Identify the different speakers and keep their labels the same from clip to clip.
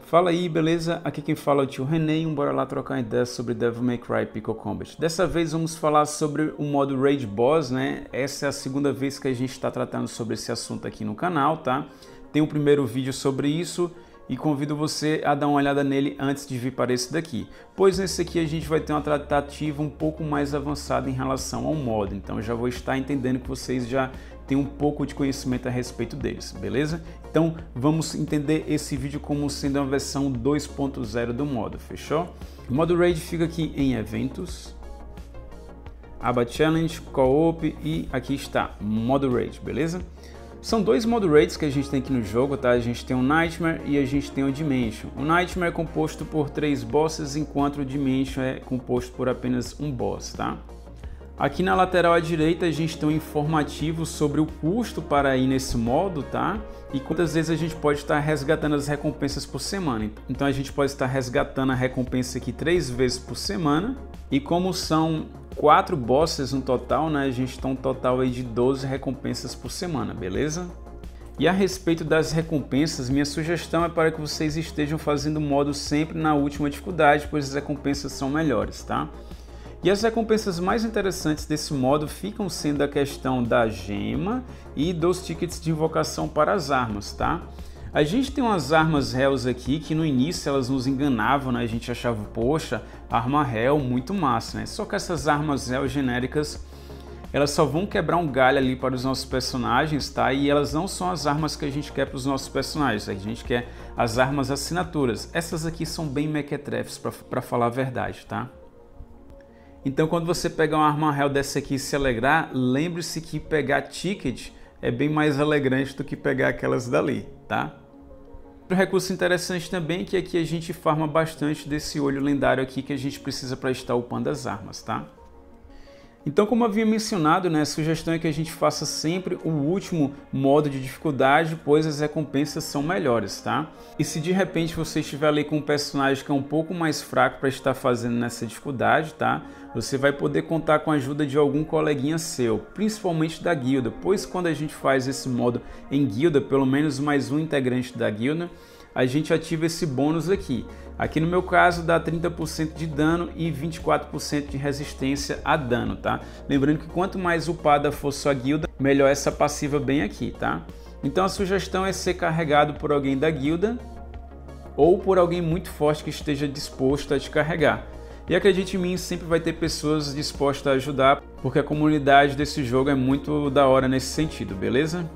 Speaker 1: Fala aí, beleza? Aqui quem fala é o tio René e bora lá trocar uma ideia sobre Devil May Cry Pico Combat. Dessa vez vamos falar sobre o modo Raid Boss, né? Essa é a segunda vez que a gente está tratando sobre esse assunto aqui no canal, tá? Tem um primeiro vídeo sobre isso e convido você a dar uma olhada nele antes de vir para esse daqui. Pois nesse aqui a gente vai ter uma tratativa um pouco mais avançada em relação ao modo, então eu já vou estar entendendo que vocês já tem um pouco de conhecimento a respeito deles, beleza? Então vamos entender esse vídeo como sendo uma versão 2.0 do modo, fechou? O modo Raid fica aqui em eventos, aba Challenge, Co-op e aqui está, modo Raid, beleza? São dois modo Raids que a gente tem aqui no jogo, tá? A gente tem o Nightmare e a gente tem o Dimension. O Nightmare é composto por 3 bosses, enquanto o Dimension é composto por apenas um boss, tá? Aqui na lateral à direita a gente tem um informativo sobre o custo para ir nesse modo, tá? E quantas vezes a gente pode estar resgatando as recompensas por semana. Então a gente pode estar resgatando a recompensa aqui 3 vezes por semana. E como são 4 bosses no total, né? A gente tem um total aí de 12 recompensas por semana, beleza? E a respeito das recompensas, minha sugestão é para que vocês estejam fazendo o modo sempre na última dificuldade, pois as recompensas são melhores, tá? E as recompensas mais interessantes desse modo ficam sendo a questão da gema e dos tickets de invocação para as armas, tá? A gente tem umas armas réus aqui que no início elas nos enganavam, né? A gente achava, poxa, arma réu muito massa, né? Só que essas armas réu genéricas, elas só vão quebrar um galho ali para os nossos personagens, tá? E elas não são as armas que a gente quer para os nossos personagens, a gente quer as armas assinaturas. Essas aqui são bem mequetrefes, para falar a verdade, tá? Então quando você pegar uma arma réu dessa aqui e se alegrar, lembre-se que pegar ticket é bem mais alegrante do que pegar aquelas dali, tá? Outro recurso interessante também é que aqui a gente farma bastante desse olho lendário aqui que a gente precisa para estar upando as armas, tá? Então, como eu havia mencionado, né, a sugestão é que a gente faça sempre o último modo de dificuldade, pois as recompensas são melhores, tá? E se de repente você estiver ali com um personagem que é um pouco mais fraco para estar fazendo nessa dificuldade, tá? Você vai poder contar com a ajuda de algum coleguinha seu, principalmente da guilda, pois quando a gente faz esse modo em guilda, pelo menos mais um integrante da guilda, a gente ativa esse bônus aqui. Aqui no meu caso dá 30% de dano e 24% de resistência a dano, tá? Lembrando que quanto mais upada for sua guilda, melhor essa passiva bem aqui, tá? Então a sugestão é ser carregado por alguém da guilda ou por alguém muito forte que esteja disposto a te carregar. E acredite em mim, sempre vai ter pessoas dispostas a ajudar, porque a comunidade desse jogo é muito da hora nesse sentido, beleza?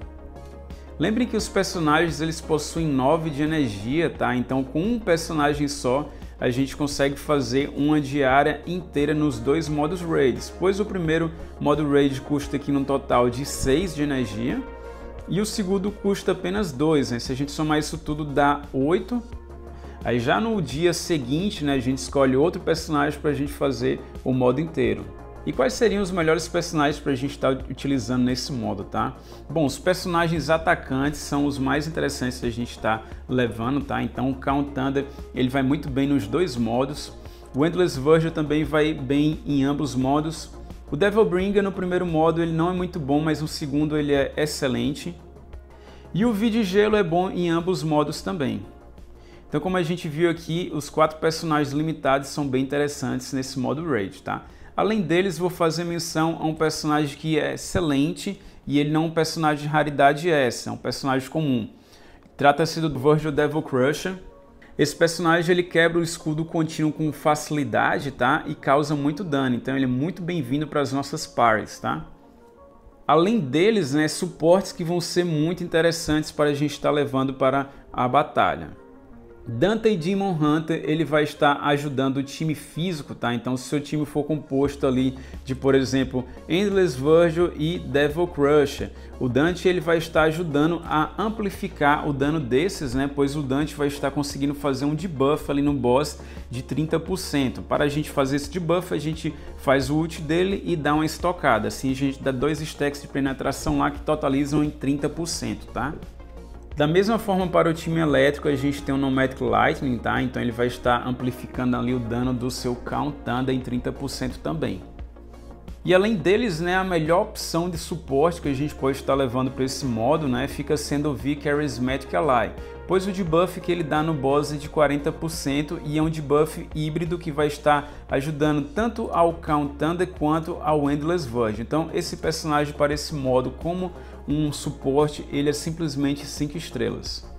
Speaker 1: Lembrem que os personagens eles possuem 9 de energia, tá? Então com um personagem só a gente consegue fazer uma diária inteira nos dois modos raids, pois o primeiro modo raid custa aqui no total de 6 de energia e o segundo custa apenas 2, né? Se a gente somar isso tudo dá 8. Aí já no dia seguinte, né, a gente escolhe outro personagem para a gente fazer o modo inteiro. E quais seriam os melhores personagens para a gente estar utilizando nesse modo, tá? Bom, os personagens atacantes são os mais interessantes que a gente está levando, tá? Então o Count Thunder ele vai muito bem nos dois modos. O Endless Virgil também vai bem em ambos modos. O Devil Bringer no primeiro modo ele não é muito bom, mas no segundo ele é excelente. E o V de Gelo é bom em ambos modos também. Então como a gente viu aqui, os 4 personagens limitados são bem interessantes nesse modo Raid, tá? Além deles, vou fazer menção a um personagem que é excelente e ele não é um personagem de raridade S, é um personagem comum. Trata-se do Virgil Devil Crusher. Esse personagem ele quebra o escudo contínuo com facilidade, tá? E causa muito dano, então ele é muito bem-vindo para as nossas parties, tá? Além deles, né, suportes que vão ser muito interessantes para a gente estar levando para a batalha. Dante Demon Hunter ele vai estar ajudando o time físico, tá? Então se o seu time for composto ali de, por exemplo, Endless Virgil e Devil Crusher, o Dante ele vai estar ajudando a amplificar o dano desses, né? Pois o Dante vai estar conseguindo fazer um debuff ali no boss de 30%. Para a gente fazer esse debuff, a gente faz o ult dele e dá uma estocada. Assim a gente dá 2 stacks de penetração lá que totalizam em 30%, tá? Da mesma forma para o time elétrico a gente tem o Nomadic Lightning, tá? Então ele vai estar amplificando ali o dano do seu Count Thunder em 30% também. E além deles, né, a melhor opção de suporte que a gente pode estar levando para esse modo, né, fica sendo o V Charismatic Ally, pois o debuff que ele dá no boss é de 40% e é um debuff híbrido que vai estar ajudando tanto ao Count Thunder quanto ao Endless Verge. Então esse personagem para esse modo como um suporte, ele é simplesmente 5 estrelas.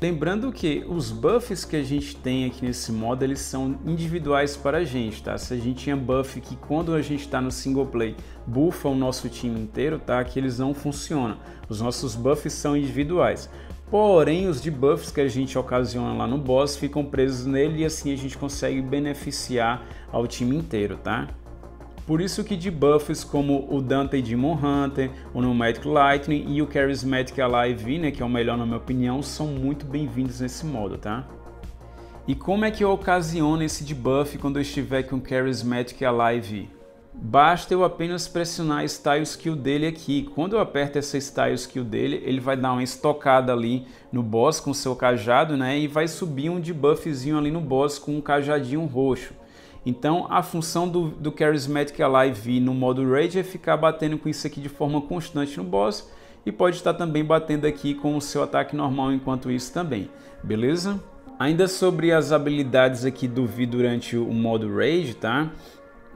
Speaker 1: Lembrando que os buffs que a gente tem aqui nesse modo, eles são individuais para a gente, tá? Se a gente tinha buff que quando a gente está no single play buffa o nosso time inteiro, tá? Aqui eles não funcionam. Os nossos buffs são individuais. Porém, os debuffs que a gente ocasiona lá no boss ficam presos nele e assim a gente consegue beneficiar ao time inteiro, tá? Por isso que debuffs como o Dante Demon Hunter, o Nomadic Lightning e o Charismatic Ally V, né, que é o melhor na minha opinião, são muito bem-vindos nesse modo, tá? E como é que eu ocasiono esse debuff quando eu estiver com o Charismatic Ally V? Basta eu apenas pressionar a Style Skill dele aqui. Quando eu aperto essa Style Skill dele, ele vai dar uma estocada ali no boss com o seu cajado, né, e vai subir um debuffzinho ali no boss com um cajadinho roxo. Então a função do Charismatic Ally V no modo Rage é ficar batendo com isso aqui de forma constante no boss e pode estar também batendo aqui com o seu ataque normal enquanto isso também, beleza? Ainda sobre as habilidades aqui do V durante o modo Rage, tá?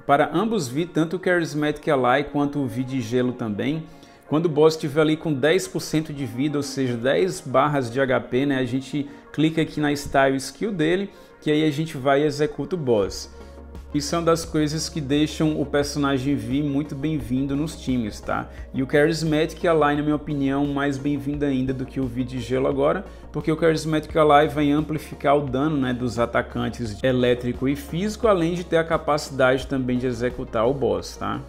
Speaker 1: Para ambos V, tanto o Charismatic Ally quanto o V de gelo também, quando o boss estiver ali com 10% de vida, ou seja, 10 barras de HP, né? A gente clica aqui na Style Skill dele, que aí a gente vai e executa o boss. Isso é uma das coisas que deixam o personagem V muito bem-vindo nos times, tá? E o Charismatic Ally, na minha opinião, mais bem-vindo ainda do que o V de gelo agora, porque o Charismatic Ally vai amplificar o dano, né, dos atacantes elétrico e físico, além de ter a capacidade também de executar o boss, tá?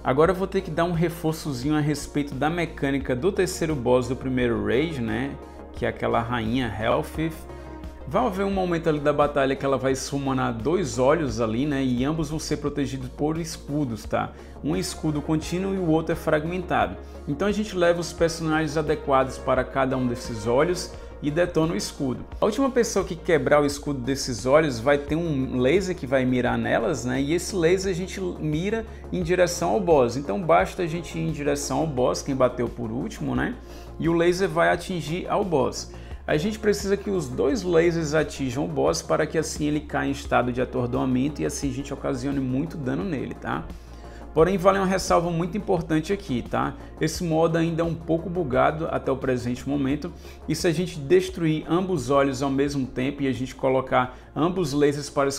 Speaker 1: Agora eu vou ter que dar um reforçozinho a respeito da mecânica do terceiro boss do primeiro Rage, né? Que é aquela rainha Hellfifth. Vai haver um momento ali da batalha que ela vai summonar 2 olhos ali, né? E ambos vão ser protegidos por escudos, tá? Um é escudo contínuo e o outro é fragmentado. Então a gente leva os personagens adequados para cada um desses olhos e detona o escudo. A última pessoa que quebrar o escudo desses olhos vai ter um laser que vai mirar nelas, né? E esse laser a gente mira em direção ao boss. Então basta a gente ir em direção ao boss, quem bateu por último, né? E o laser vai atingir ao boss. A gente precisa que os 2 lasers atinjam o boss para que assim ele caia em estado de atordoamento e assim a gente ocasione muito dano nele, tá? Porém, vale uma ressalva muito importante aqui, tá? Esse modo ainda é um pouco bugado até o presente momento e se a gente destruir ambos os olhos ao mesmo tempo e a gente colocar ambos os lasers para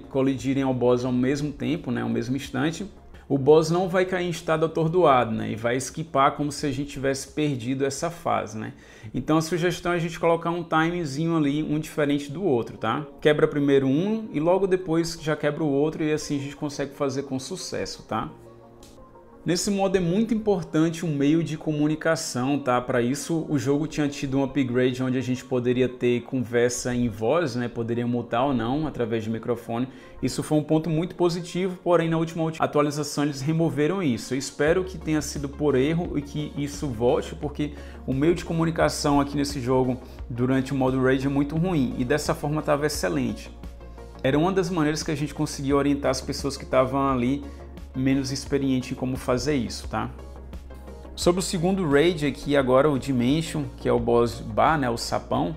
Speaker 1: colidirem ao boss ao mesmo tempo, né, ao mesmo instante, o boss não vai cair em estado atordoado, né? E vai esquipar como se a gente tivesse perdido essa fase, né? Então a sugestão é a gente colocar um timezinho ali, um diferente do outro, tá? Quebra primeiro um e logo depois já quebra o outro e assim a gente consegue fazer com sucesso, tá? Nesse modo é muito importante um meio de comunicação, tá? Para isso o jogo tinha tido um upgrade onde a gente poderia ter conversa em voz, né? Poderia mutar ou não através de microfone. Isso foi um ponto muito positivo, porém na última atualização eles removeram isso. Eu espero que tenha sido por erro e que isso volte, porque o meio de comunicação aqui nesse jogo durante o modo Rage é muito ruim e dessa forma estava excelente. Era uma das maneiras que a gente conseguia orientar as pessoas que estavam ali menos experiente em como fazer isso, tá? Sobre o segundo raid aqui agora, o Dimension, que é o boss bar, né, o sapão,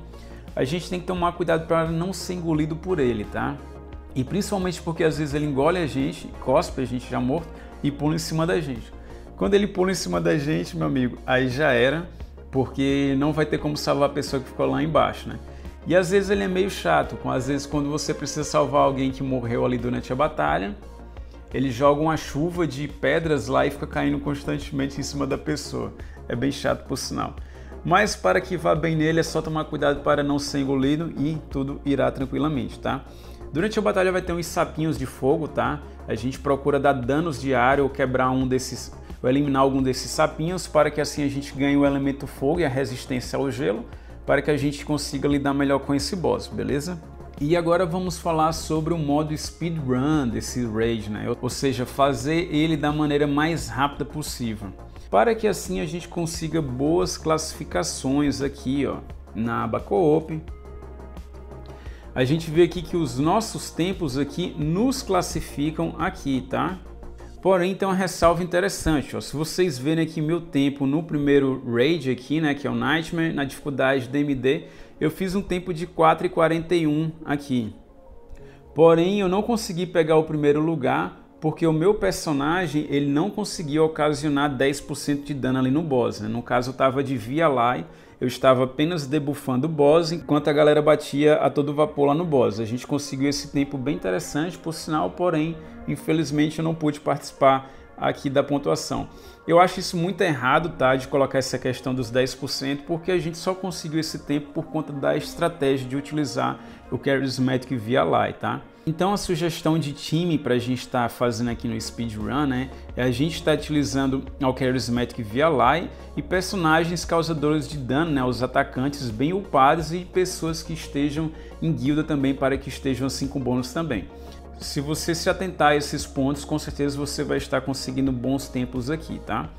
Speaker 1: a gente tem que tomar cuidado para não ser engolido por ele, tá? E principalmente porque às vezes ele engole a gente, cospe a gente já morto e pula em cima da gente. Quando ele pula em cima da gente, meu amigo, aí já era, porque não vai ter como salvar a pessoa que ficou lá embaixo, né? E às vezes ele é meio chato, às vezes quando você precisa salvar alguém que morreu ali durante a batalha, ele joga uma chuva de pedras lá e fica caindo constantemente em cima da pessoa. É bem chato por sinal. Mas para que vá bem nele é só tomar cuidado para não ser engolido e tudo irá tranquilamente, tá? Durante a batalha vai ter uns sapinhos de fogo, tá? A gente procura dar danos diários ou quebrar um desses, ou eliminar algum desses sapinhos para que assim a gente ganhe o elemento fogo e a resistência ao gelo para que a gente consiga lidar melhor com esse boss, beleza? E agora vamos falar sobre o modo speedrun desse raid, né? Ou seja, fazer ele da maneira mais rápida possível. Para que assim a gente consiga boas classificações aqui, ó, na aba Co-op. A gente vê aqui que os nossos tempos aqui nos classificam aqui, tá? Porém, tem uma ressalva interessante, ó. Se vocês verem aqui meu tempo no primeiro raid aqui, né, que é o Nightmare, na dificuldade DMD, eu fiz um tempo de 4:41 aqui. Porém, eu não consegui pegar o primeiro lugar porque o meu personagem ele não conseguiu ocasionar 10% de dano ali no boss, né? No caso, eu estava de VLI, eu estava apenas debuffando o boss enquanto a galera batia a todo vapor lá no boss. A gente conseguiu esse tempo bem interessante, por sinal, porém, infelizmente eu não pude participar aqui da pontuação. Eu acho isso muito errado, tá, de colocar essa questão dos 10%, porque a gente só conseguiu esse tempo por conta da estratégia de utilizar o Charismatic VLI, tá? Então a sugestão de time para a gente estar fazendo aqui no speedrun, né, é a gente estar utilizando o Charismatic VLI e personagens causadores de dano, né, os atacantes bem upados e pessoas que estejam em guilda também, para que estejam assim com bônus também. Se você se atentar a esses pontos, com certeza você vai estar conseguindo bons tempos aqui, tá?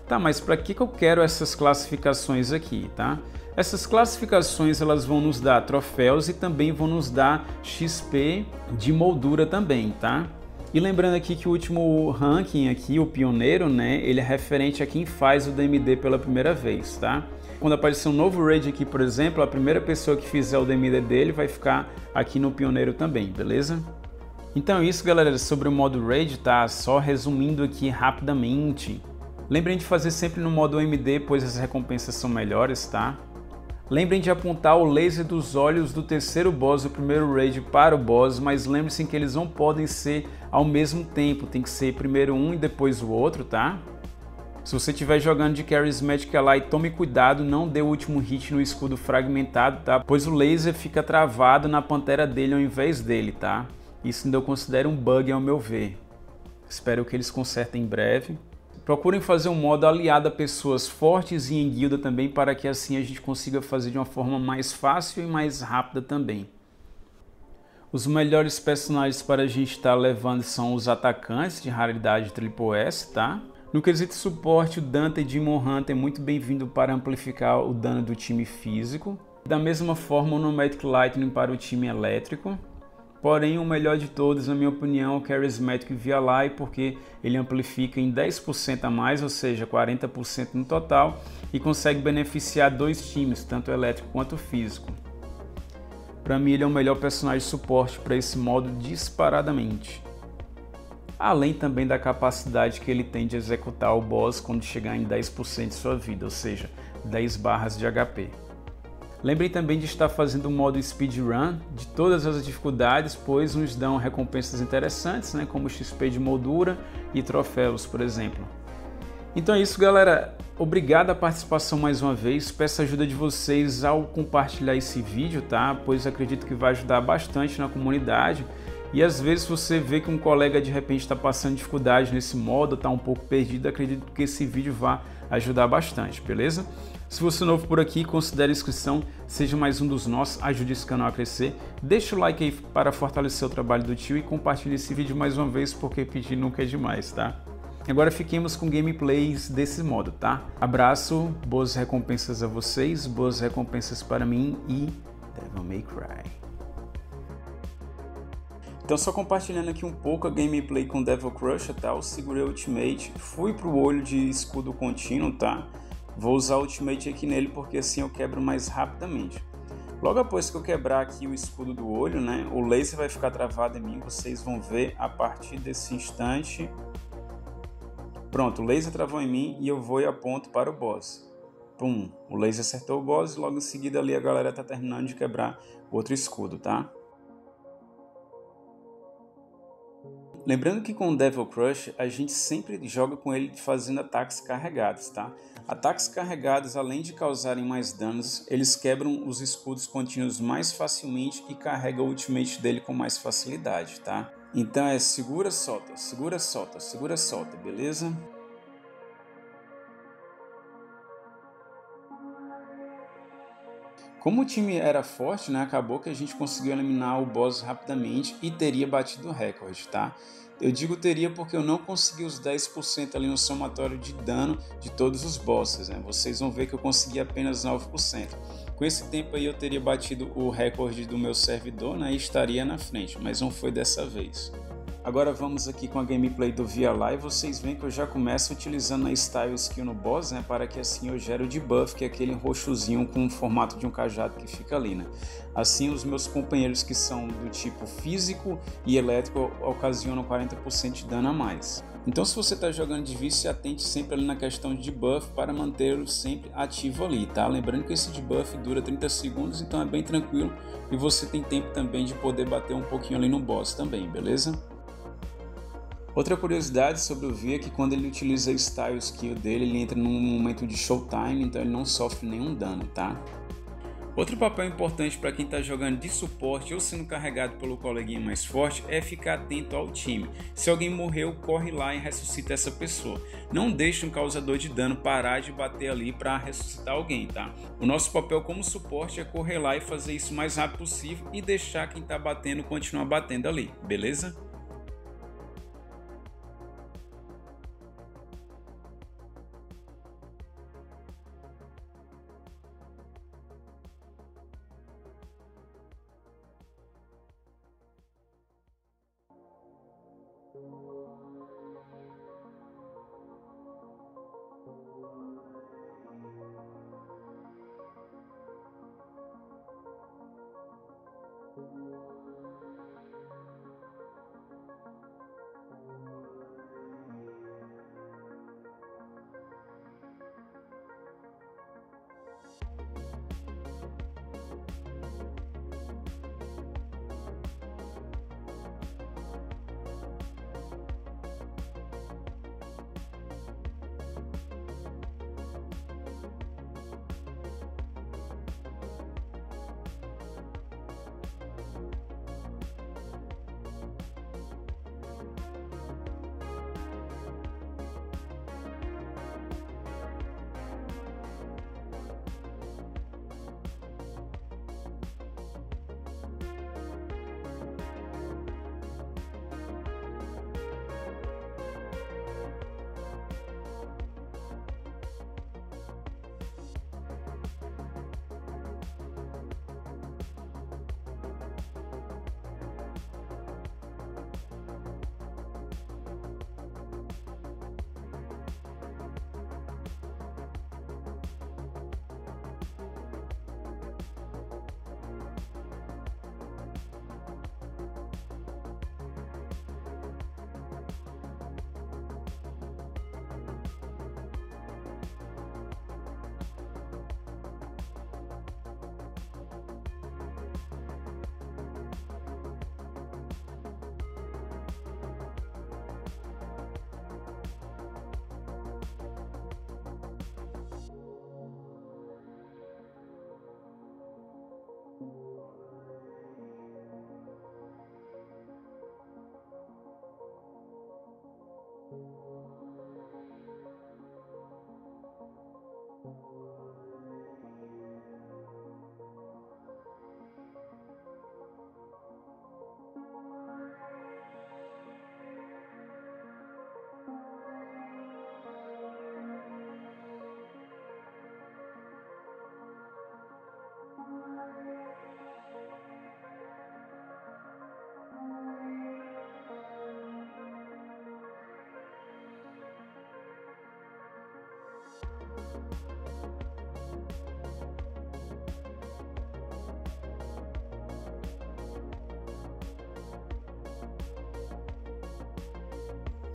Speaker 1: Tá, mas para que eu quero essas classificações aqui, tá? Essas classificações elas vão nos dar troféus e também vão nos dar XP de moldura também, tá? E lembrando aqui que o último ranking aqui, o pioneiro, né, ele é referente a quem faz o DMD pela primeira vez, tá? Quando aparecer um novo raid aqui, por exemplo, a primeira pessoa que fizer o DMD dele vai ficar aqui no pioneiro também, beleza? Então é isso, galera, sobre o modo raid, tá? Só resumindo aqui rapidamente. Lembrem de fazer sempre no modo MD, pois as recompensas são melhores, tá? Lembrem de apontar o laser dos olhos do terceiro boss do primeiro raid para o boss, mas lembrem-se que eles não podem ser ao mesmo tempo, tem que ser primeiro um e depois o outro, tá? Se você estiver jogando de Charismatic Ally, tome cuidado, não dê o último hit no escudo fragmentado, tá? Pois o laser fica travado na pantera dele ao invés dele, tá? Isso ainda eu considero um bug ao meu ver. Espero que eles consertem em breve. Procurem fazer um modo aliado a pessoas fortes e em guilda também, para que assim a gente consiga fazer de uma forma mais fácil e mais rápida também. Os melhores personagens para a gente estar levando são os atacantes de raridade SSS, tá? No quesito suporte, o Dante Demon Hunter é muito bem-vindo para amplificar o dano do time físico. Da mesma forma, o Nomadic Lightning para o time elétrico. Porém, o melhor de todos, na minha opinião, é o Charismatic VLI, porque ele amplifica em 10% a mais, ou seja, 40% no total, e consegue beneficiar dois times, tanto elétrico quanto físico. Para mim, ele é o melhor personagem de suporte para esse modo disparadamente. Além também da capacidade que ele tem de executar o boss quando chegar em 10% de sua vida, ou seja, 10 barras de HP. Lembrem também de estar fazendo o modo speedrun de todas as dificuldades, pois nos dão recompensas interessantes, né, como XP de moldura e troféus, por exemplo. Então é isso, galera. Obrigado a participação mais uma vez. Peço a ajuda de vocês ao compartilhar esse vídeo, tá? Pois acredito que vai ajudar bastante na comunidade. E às vezes você vê que um colega de repente está passando dificuldade nesse modo, está um pouco perdido, acredito que esse vídeo vai ajudar bastante, beleza? Se você é novo por aqui, considere a inscrição, seja mais um dos nossos, ajude esse canal a crescer. Deixa o like aí para fortalecer o trabalho do tio e compartilhe esse vídeo mais uma vez, porque pedir nunca é demais, tá? Agora fiquemos com gameplays desse modo, tá? Abraço, boas recompensas a vocês, boas recompensas para mim e Devil May Cry. Então só compartilhando aqui um pouco a gameplay com Devil Crusher, tá? Eu segurei o Ultimate, fui pro olho de escudo contínuo, tá? Vou usar o Ultimate aqui nele porque assim eu quebro mais rapidamente. Logo após que eu quebrar aqui o escudo do olho, né? O laser vai ficar travado em mim, vocês vão ver a partir desse instante. Pronto, o laser travou em mim e eu vou e aponto para o boss. Pum, o laser acertou o boss e logo em seguida ali a galera tá terminando de quebrar outro escudo, tá? Lembrando que com o Devil Crush a gente sempre joga com ele fazendo ataques carregados, tá? Ataques carregados, além de causarem mais danos, eles quebram os escudos contínuos mais facilmente e carrega o ultimate dele com mais facilidade, tá? Então é segura, solta, segura, solta, segura, solta, beleza? Como o time era forte, né, acabou que a gente conseguiu eliminar o boss rapidamente e teria batido o recorde, tá? Eu digo teria porque eu não consegui os 10% ali no somatório de dano de todos os bosses, né? Vocês vão ver que eu consegui apenas 9%. Com esse tempo aí eu teria batido o recorde do meu servidor, né, e estaria na frente, mas não foi dessa vez. Agora vamos aqui com a gameplay do Via Live. Vocês veem que eu já começo utilizando a Style Skill no boss, né, para que assim eu gere o debuff, que é aquele roxozinho com o formato de um cajado que fica ali, né. Assim os meus companheiros que são do tipo físico e elétrico ocasionam 40% de dano a mais. Então se você está jogando de vício, se atente sempre ali na questão de debuff para mantê-lo sempre ativo ali, tá? Lembrando que esse debuff dura 30 segundos, então é bem tranquilo e você tem tempo também de poder bater um pouquinho ali no boss também, beleza? Outra curiosidade sobre o V é que quando ele utiliza a Style Skill dele, ele entra num momento de Showtime, então ele não sofre nenhum dano, tá? Outro papel importante para quem está jogando de suporte ou sendo carregado pelo coleguinha mais forte é ficar atento ao time. Se alguém morreu, corre lá e ressuscita essa pessoa. Não deixe um causador de dano parar de bater ali para ressuscitar alguém, tá? O nosso papel como suporte é correr lá e fazer isso o mais rápido possível e deixar quem está batendo continuar batendo ali, beleza?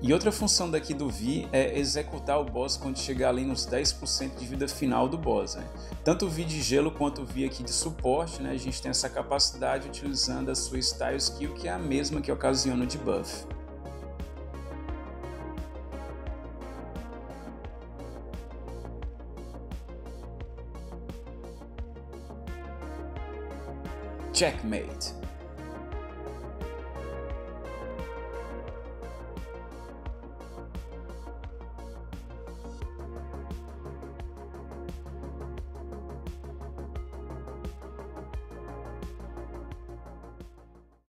Speaker 1: E outra função daqui do V é executar o boss quando chegar ali nos 10% de vida final do boss, né? Tanto o V de gelo quanto o V aqui de suporte, né? A gente tem essa capacidade utilizando a sua Style Skill, que é a mesma que ocasiona o debuff. Checkmate!